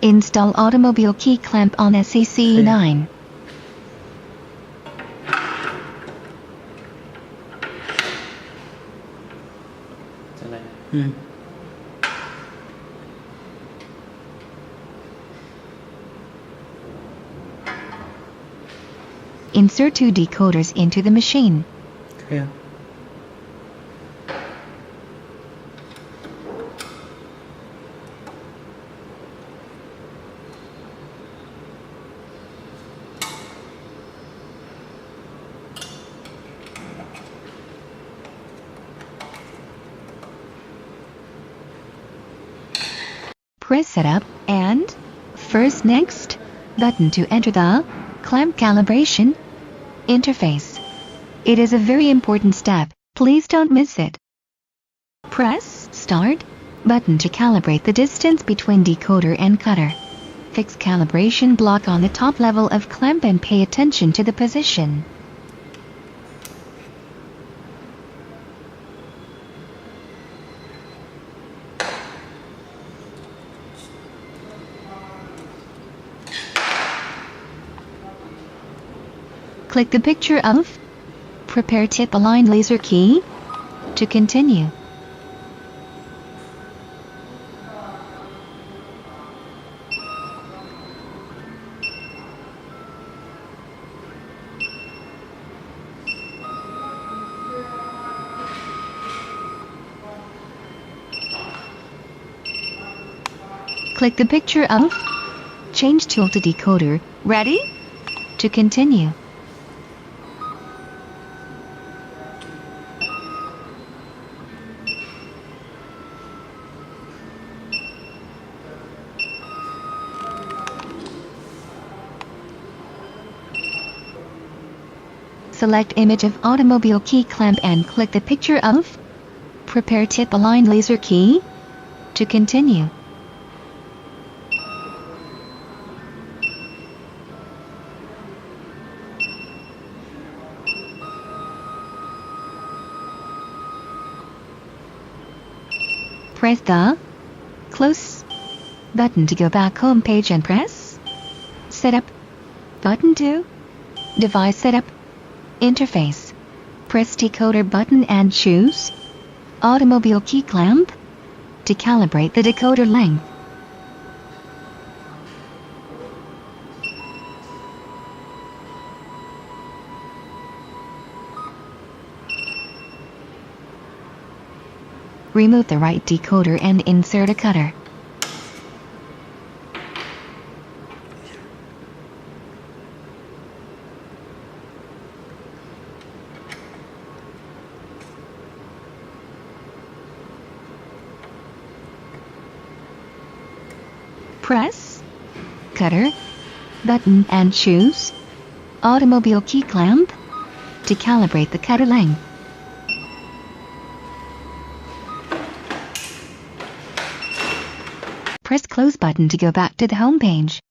Install automobile key clamp on SEC E9. Insert 2 decoders into the machine. Yeah. Press Setup and first Next button to enter the clamp calibration interface. It is a very important step, please don't miss it. Press Start button to calibrate the distance between decoder and cutter. Fix calibration block on the top level of clamp and pay attention to the position. Click the picture of Prepare Tip Align Laser key to continue. Click the picture of Change Tool to Decoder. Ready? To continue. Select image of automobile key clamp and click the picture of Prepare Tip Align Laser key to continue. Press the Close button to go back home page and press Setup button to Device Setup Interface. Press Decoder button and choose Automobile key clamp to calibrate the decoder length. Remove the right decoder and insert a cutter. Press Cutter button and choose Automobile key clamp to calibrate the cutter length. Press Close button to go back to the home page.